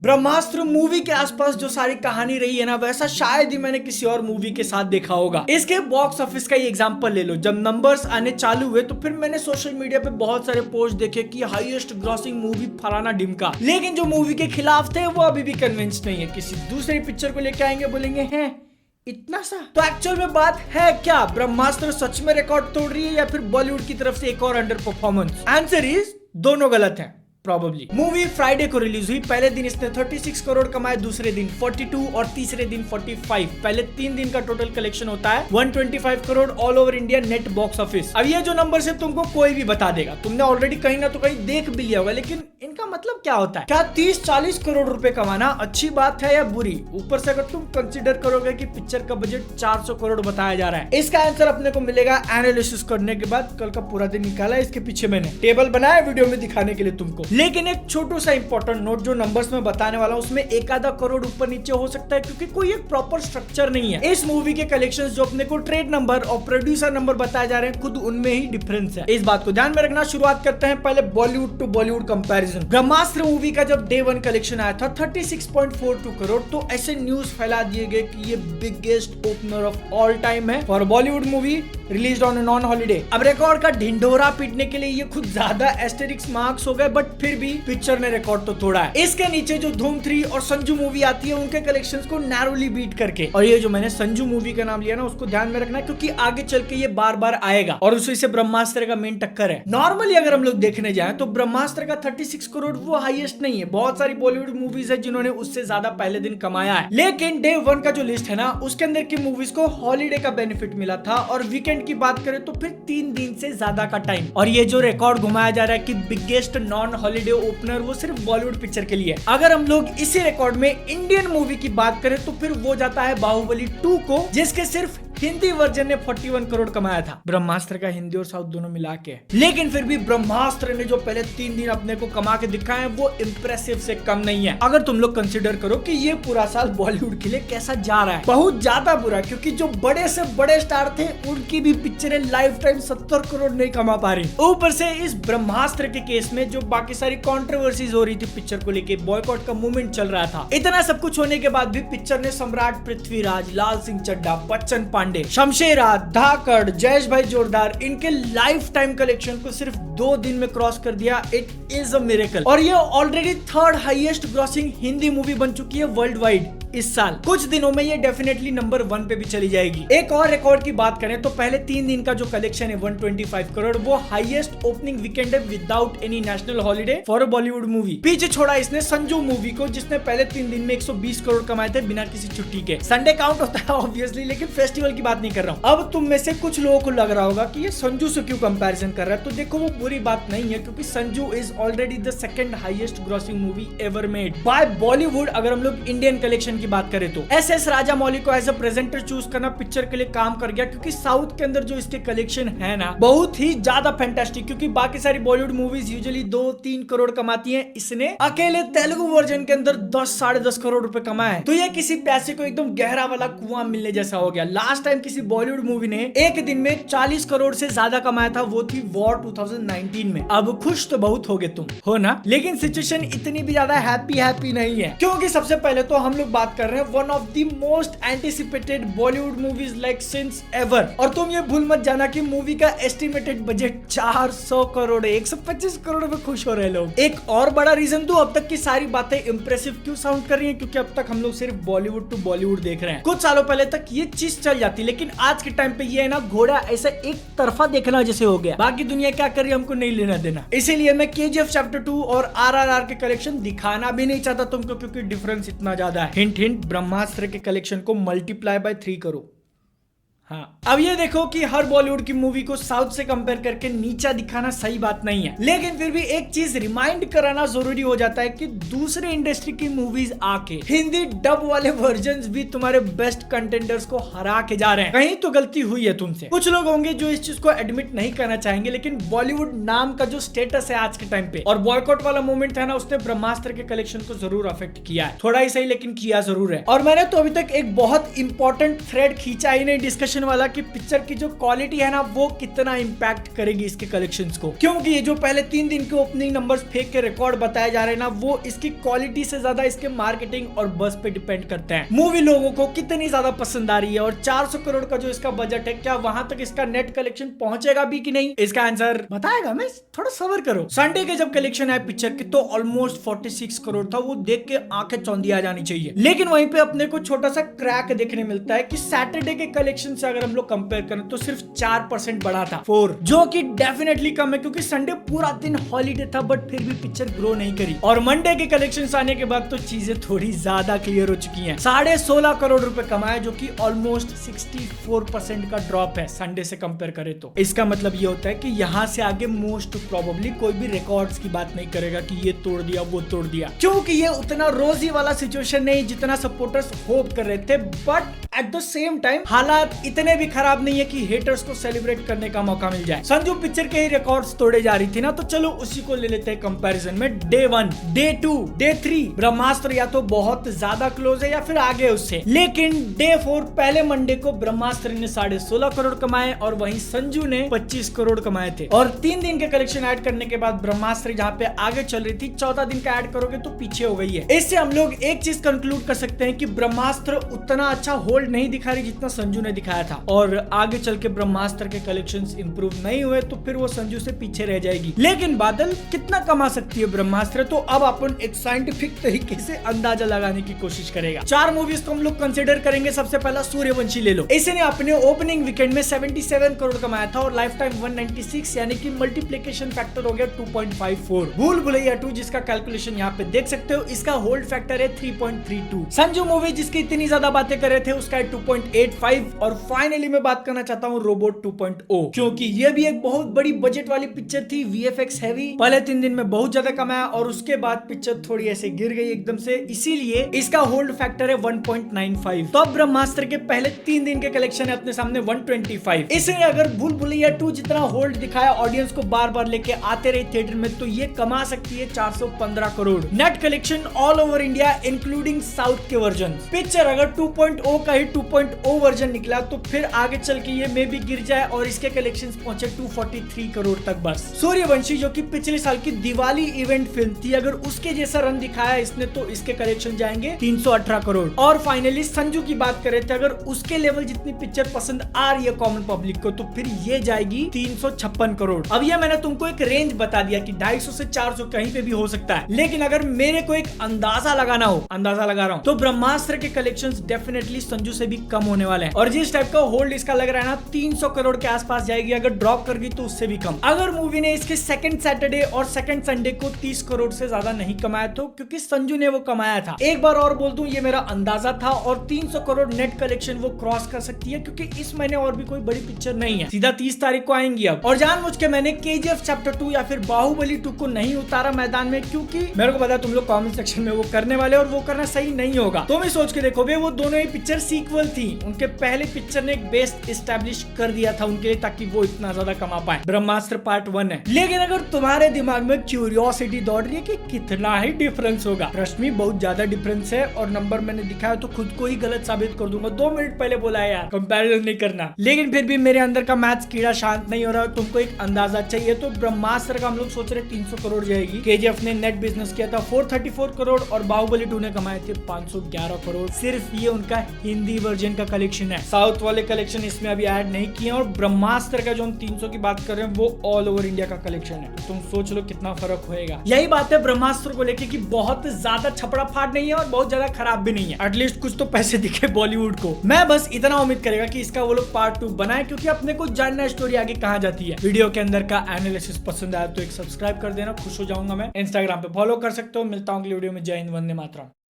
ब्रह्मास्त्र movie के आसपास जो सारी कहानी रही है ना, वैसा शायद ही मैंने किसी और मूवी के साथ देखा होगा। इसके बॉक्स ऑफिस का ही एग्जांपल ले लो। जब नंबर्स आने चालू हुए तो फिर मैंने सोशल मीडिया पे बहुत सारे पोस्ट देखे कि हाईएस्ट ग्रॉसिंग मूवी फलाना ढिमका, लेकिन जो मूवी के खिलाफ थे वो अभी भी कन्विंस नहीं है। किसी दूसरी पिक्चर को लेके आएंगे, बोलेंगे हैं इतना सा। तो एक्चुअल में बात है क्या? ब्रह्मास्त्र सच में रिकॉर्ड तोड़ रही है या फिर बॉलीवुड की तरफ से एक और अंडर परफॉर्मेंस? आंसर इज दोनों गलत है। Probably. मूवी फ्राइडे को रिलीज हुई। पहले दिन इसने 36 करोड़ कमाए, दूसरे दिन 42 और तीसरे दिन 45। पहले 3 दिन का टोटल कलेक्शन होता है 125 crore all over India net box office. अब ये जो नंबर से तुमको कोई भी बता देगा, तुमने ऑलरेडी कहीं ना तो कहीं देख भी लिया होगा, लेकिन इनका मतलब क्या होता है? क्या 30-40 करोड़ रुपए कमाना अच्छी बात है या बुरी? ऊपर से अगर तुम कंसिडर करोगे कि पिक्चर का बजट 400 करोड़ बताया जा रहा है, इसका आंसर अपने को मिलेगा एनालिसिस करने के बाद। कल का पूरा दिन निकाला इसके पीछे, मैंने टेबल बनाया वीडियो में दिखाने के लिए तुमको। लेकिन एक छोटू सा इंपॉर्टेंट नोट, जो नंबर्स में बताने वाला हूं उसमें एक आधा करोड़ ऊपर नीचे हो सकता है, क्योंकि कोई एक प्रॉपर स्ट्रक्चर नहीं है। इस मूवी के कलेक्शंस जो अपने को ट्रेड नंबर और प्रोड्यूसर नंबर बताए जा रहे हैं, खुद उनमें ही डिफरेंस है। इस बात को ध्यान में रखना। शुरुआत करते हैं पहले Bollywood to Bollywood comparison. Brahmastra movie का जब डे 1 कलेक्शन आया था 36.42 करोड़, तो ऐसे न्यूज फैला दिए गए कि ये biggest opener of all time है for Bollywood movie released on non holiday. अब रिकॉर्ड का ढिंढोरा पीटने के लिए ये खुद ज्यादा एस्टेरिक्स मार्क्स हो गए, बट फिर भी पिक्चर ने रिकॉर्ड तो तोड़ा है। इसके नीचे जो धूम 3 और संजू मूवी आती है, उनके कलेक्शंस को नैरोली बीट करके। और ये जो मैंने संजू मूवी का नाम लिया ना, उसको ध्यान में रखना, क्योंकि आगे चल के ये बार बार आएगा और उसी से ब्रह्मास्त्र का मेन टक्कर है। नॉर्मली अगर हम लोग देखने जाएं तो ब्रह्मास्त्र का 36 करोड़ वो हाईएस्ट नहीं है। बहुत सारी बॉलीवुड मूवीज है जिन्होंने उससे ज्यादा पहले दिन कमाया है, लेकिन डे 1 का जो लिस्ट है ना, उसके अंदर की मूवीज को हॉलीडे का बेनिफिट मिला था। और वीकेंड की बात करें तो फिर 3 दिन से ज्यादा का टाइम। और ये जो रिकॉर्ड घुमाया जा रहा है कि बिगेस्ट नॉन हॉलीडे ओपनर, वो सिर्फ बॉलीवुड पिक्चर के लिए। अगर हम लोग इसी रिकॉर्ड में इंडियन मूवी की बात करें तो फिर वो जाता है बाहुबली 2 को, जिसके सिर्फ हिंदी वर्जन ने 41 करोड़ कमाया था, ब्रह्मास्त्र का हिंदी और साउथ दोनों मिला के। लेकिन फिर भी ब्रह्मास्त्र ने जो पहले 3 दिन अपने को कमा के दिखाए, वो इंप्रेसिव से कम नहीं है। अगर तुम लोग कंसिडर करो कि ये पूरा साल बॉलीवुड के लिए कैसा जा रहा है, बहुत ज्यादा बुरा, क्योंकि जो बड़े से बड़े स्टार थे उनकी भी पिक्चरें लाइफ टाइम 70 करोड़ नहीं कमा पा रही। ऊपर से इस ब्रह्मास्त्र के केस में जो बाकी सारी कॉन्ट्रोवर्सीज हो रही थी पिक्चर को लेके, बॉयकॉट का मूवमेंट चल रहा था, इतना सब कुछ होने के बाद भी पिक्चर ने सम्राट पृथ्वीराज, लाल सिंह चड्ढा, बच्चन पांडे, शमशेरा, धाकड़, जयेश भाई जोरदार, इनके लाइफ टाइम कलेक्शन को सिर्फ 2 दिन में क्रॉस कर दिया। It is a miracle. और ये already 3rd highest grossing Hindi movie बन चुकी है वर्ल्ड वाइड इस साल। कुछ दिनों में ये डेफिनेटली नंबर 1 पे भी चली जाएगी। एक और रिकॉर्ड की बात करें तो पहले 3 दिन का जो कलेक्शन है 125 करोड़, वो हाईएस्ट ओपनिंग वीकेंड है without any national holiday for a Bollywood movie. पीछे छोड़ा इसने संजू मूवी को, जिसने पहले 3 दिन में 120 करोड़ कमाए थे बिना किसी छुट्टी के। संडे काउंट होता है ऑब्वियसली, लेकिन फेस्टिवल की बात नहीं कर रहा हूँ। अब तुम में से कुछ लोगों को लग रहा होगा कि ये संजू से क्यों कंपैरिजन कर रहा है, तो देखो वो बुरी बात नहीं है, क्योंकि Sanju is already the 2nd highest grossing movie ever made by Bollywood. अगर हम लोग इंडियन कलेक्शन की बात करें तो एस राजामौली को एज अ प्रेजेंटर चूज करना पिक्चर के लिए काम कर गया, क्योंकि साउथ के अंदर जो इसके कलेक्शन है ना, बहुत ही ज्यादा फैंटास्टिक। क्योंकि बाकी सारी बॉलीवुड मूवीज यूजुअली 2-3 करोड़ कमाती हैं, इसने अकेले तेलुगु वर्जन के अंदर 10-10.5 करोड़ रुपए कमाए। तो ये किसी पैसे को एकदम गहरा वाला कुआं मिलने जैसा हो गया। लास्ट टाइम किसी बॉलीवुड मूवी ने एक दिन में 40 करोड़ से ज्यादा कमाया था, वो थी वॉर 2019 में। अब खुश तो बहुत हो गए तुम, हो ना? लेकिन सिचुएशन इतनी भी ज्यादा हैप्पी नहीं है, क्योंकि सबसे पहले तो हम लोग बात कर रहे हैं one of the most anticipated Bollywood movies like since ever. और तुम ये भूल मत जाना कि मूवी का एस्टिमेटेड बजट 400 करोड़ है। 125 करोड़ में खुश हो रहे लोग। एक और बड़ा रीजन तो अब तक की सारी बातें इंप्रेसिव क्यों साउंड कर रही हैं, क्योंकि अब तक हम लोग सिर्फ बॉलीवुड टू बॉलीवुड देख रहे हैं। कुछ सालों पहले तक ये चीज चल जाती, लेकिन आज के टाइम पे ये है ना, घोड़ा ऐसा एक तरफा देखना जैसे हो गया। बाकी दुनिया क्या कर रही है हमको नहीं लेना देना। इसीलिए मैं KGF चैप्टर 2 और RRR के कलेक्शन दिखाना भी नहीं चाहता तुमको, क्योंकि डिफरेंस इतना ज्यादा है। हिंट हिंट, ब्रह्मास्त्र के कलेक्शन को मल्टीप्लाई बाय 3 करो। हाँ, अब ये देखो कि हर बॉलीवुड की मूवी को साउथ से कंपेयर करके नीचा दिखाना सही बात नहीं है, लेकिन फिर भी एक चीज रिमाइंड कराना जरूरी हो जाता है कि दूसरे इंडस्ट्री की मूवीज आके हिंदी डब वाले वर्जन्स भी तुम्हारे बेस्ट कंटेंडर्स को हरा के जा रहे हैं। कहीं तो गलती हुई है तुमसे। कुछ लोग होंगे जो इस चीज को एडमिट नहीं करना चाहेंगे, लेकिन बॉलीवुड नाम का जो स्टेटस है आज के टाइम पे, और बॉयकॉट वाला मूवमेंट था ना, उसने ब्रह्मास्त्र के कलेक्शन को जरूर अफेक्ट किया है। थोड़ा ही सही, लेकिन किया जरूर है। और मैंने तो अभी तक एक बहुत इंपॉर्टेंट थ्रेड खींचा ही नहीं डिस्कशन क्वेश्चन वाला कि पिक्चर की जो क्वालिटी है ना वो कितना इंपैक्ट करेगी इसके कलेक्शंस को, क्योंकि ये जो पहले 3 दिन के ओपनिंग नंबर्स फेंक के रिकॉर्ड बताए जा रहे हैं ना वो इसकी क्वालिटी से ज्यादा इसके मार्केटिंग और बस पे डिपेंड करते हैं। मूवी लोगों को कितनी ज्यादा पसंद आ रही है और 400 करोड़ का जो इसका बजट है क्या वहां तक इसका नेट कलेक्शन पहुंचेगा भी कि नहीं, इसका आंसर बताएगा। मैं थोड़ा सब्र करो। संडे के जब कलेक्शन आए पिक्चर के तो ऑलमोस्ट 46 करोड़ था, वो देख के आंखें चौंधी आ जानी चाहिए। लेकिन वहीं पे अपने को छोटा सा क्रैक देखने मिलता है कि सैटरडे के कलेक्शन से अगर हम लोग कंपेयर करें तो सिर्फ 4% बढ़ा था, 4, जो कि डेफिनेटली कम है क्योंकि संडे पूरा दिन हॉलीडे था, बट फिर भी पिक्चर ग्रो नहीं करी। और मंडे के कलेक्शन आने के बाद तो चीजें थोड़ी ज्यादा क्लियर हो चुकी हैं। 16.5 करोड़ रुपए कमाए, जो कि ऑलमोस्ट 64% का ड्रॉप है संडे से कंपेयर करें तो। इसका मतलब ये होता है कि यहाँ से आगे मोस्ट प्रोबेबली कोई भी रिकॉर्ड्स की बात नहीं करेगा कि ये तोड़ दिया वो तोड़ दिया, क्योंकि ये उतना रोजी वाला सिचुएशन नहीं जितना सपोर्टर्स होप कर रहे थे। But at the same time हालात इतने भी खराब नहीं है कि हेटर्स को सेलिब्रेट करने का मौका मिल जाए। संजू पिक्चर के ही रिकॉर्ड्स तोड़े जा रही थी ना, तो चलो उसी को ले लेते हैं कंपैरिजन में। डे 1, डे 2, डे 3 ब्रह्मास्त्र या तो बहुत ज्यादा क्लोज है या फिर आगे उससे, लेकिन डे 4 पहले मंडे को ब्रह्मास्त्र ने 16.5 करोड़ कमाए और वहीं संजू ने 25 करोड़ कमाए थे। और 3 दिन के कलेक्शन ऐड करने के बाद ब्रह्मास्त्र जहाँ पे आगे चल रही थी 14 दिन का ऐड करोगे तो पीछे हो गई है। इससे हम लोग एक चीज कंक्लूड कर सकते हैं कि ब्रह्मास्त्र उतना अच्छा होल्ड नहीं दिखा रही जितना संजू ने दिखाया था, और आगे चल के ब्रह्मास्त्र के कलेक्शंस इंप्रूव नहीं हुए तो फिर वो संजू से पीछे रह जाएगी। लेकिन बादल कितना कमा सकती है ब्रह्मास्त्र, तो अब अपन एक साइंटिफिक तरीके से अंदाजा लगाने की कोशिश करेगा। 4 मूवीज तो हम लोग कंसिडर करेंगे। सबसे पहला सूर्यवंशी ले लो। इसने अपने ओपनिंग वीकेंड में 77 करोड़ कमाया था और लाइफ टाइम 196, यानी कि मल्टीप्लिकेशन फैक्टर हो गया 2.54। भूल भुलैया 2 जिसका कैलकुलेशन यहाँ पे देख सकते हो, इसका होल्ड फैक्टर है 3.32। संजू मूवी जिसकी इतनी ज्यादा बातें कर रहे थे उसका है 2.85। और फाइनली मैं बात करना चाहता हूँ रोबोट 2.0, क्योंकि ये भी एक बहुत बड़ी बजट वाली पिक्चर थी, VFX हैवी। पहले 3 दिन में बहुत ज्यादा कमाया और उसके बाद पिक्चर थोड़ी ऐसे गिर गई एकदम से, इसीलिए इसका होल्ड फैक्टर है 1.95। तो अब ब्रह्मास्त्र के पहले 3 दिन के कलेक्शन है अपने सामने 125। इसने अगर भूल भुलैया 2 जितना होल्ड दिखाया, ऑडियंस को बार बार लेके आते रहे थिएटर में, तो ये कमा सकती है 415 crore net collection all over India including south के वर्जन। पिक्चर अगर 2.0 का ही 2.0 वर्जन निकला तो फिर आगे चल के ये मे भी गिर जाए और इसके कलेक्शंस पहुंचे 243 करोड़ तक बस। सूर्यवंशी जो कि पिछले साल की दिवाली इवेंट फिल्म थी, अगर उसके जैसा रन दिखाया इसने तो इसके कलेक्शन जाएंगे 318 करोड़। और फाइनली संजू की बात कर रहे थे, अगर उसके लेवल जितनी पिक्चर पसंद आ रही है कॉमन पब्लिक को तो फिर ये जाएगी 356 करोड़। अब ये मैंने तुमको एक रेंज बता दिया कि 250 से 400 कहीं पे भी हो सकता है, लेकिन अगर मेरे को एक अंदाजा लगाना हो, अंदाजा लगा रहा हूं, तो ब्रह्मास्त्र के कलेक्शंस डेफिनेटली संजू से भी कम होने वाले हैं। और जिस टाइप का होल्ड इसका लग रहा है ना 300 करोड़ के आसपास जाएगी, अगर ड्रॉप कर गई तो उससे भी कम। अगर मूवी ने इसके सेकंड सैटरडे और सेकंड संडे को 30 करोड़ से ज्यादा नहीं कमाया तो क्योंकि संजू ने वो कमाया था। एक बार और बोल दूं, ये मेरा अंदाजा था और 300 करोड़ नेट कलेक्शन वो क्रॉस कर सकती है, क्योंकि इस महीने और भी कोई बड़ी पिक्चर नहीं है, सीधा 30 तारीख को आएंगी अब। और जानबूझ के मैंने KGF चैप्टर 2 या फिर बाहुबली 2 को नहीं उतारा मैदान में, क्योंकि मेरे को पता तुम लोग कमेंट सेक्शन में वो करने वाले और वो करना सही नहीं होगा। तो मैं सोच के देखो, वो दोनों ही पिक्चर सीक्वल थी, उनके पहले पिक्चर ने एक बेस एस्टैब्लिश कर दिया था उनके लिए ताकि वो इतना ज्यादा कमा पाए। ब्रह्मास्त्र पार्ट 1 है, लेकिन अगर तुम्हारे दिमाग में क्यूरियोसिटी दौड़ रही है कि कितना ही डिफरेंस होगा, ट्रस्ट मी बहुत ज्यादा डिफरेंस है और नंबर मैंने दिखाया तो खुद को ही गलत साबित कर दूंगा। 2 मिनट पहले बोला है यार कंपैरिजन नहीं करना, लेकिन फिर भी मेरे अंदर का मैथ्स कीड़ा शांत नहीं हो रहा। तुमको एक अंदाजा चाहिए तो ब्रह्मास्त्र का हम लोग सोच रहे 300 करोड़ जाएगी। KGF ने नेट बिजनेस किया था 434 करोड़ और बाहुबली 2 ने कमाए थे 511 करोड़। सिर्फ ये उनका हिंदी वर्जन का कलेक्शन है, साउथ वाले कलेक्शन इसमें अभी ऐड नहीं किए। और ब्रह्मास्त्र का जो हम 300 की बात कर रहे हैं वो ऑल ओवर इंडिया का कलेक्शन है, तुम सोच लो कितना फर्क होएगा। यही बात है ब्रह्मास्त्र को लेके कि बहुत ज्यादा छपड़ा फाड़ नहीं है और बहुत ज्यादा खराब भी नहीं है, एटलीस्ट कुछ तो पैसे दिखे बॉलीवुड को। मैं बस इतना उम्मीद करेगा कि इसका वो लोग पार्ट 2 बनाए, क्योंकि अपने को जानना स्टोरी आगे कहां जाती है। वीडियो के अंदर का एनालिसिस पसंद आया तो एक सब्सक्राइब कर देना, खुश हो जाऊंगा मैं। इंस्टाग्राम पे फॉलो कर सकते हो। मिलता हूं अगली वीडियो में। जय हिंद, वंदे मातरम।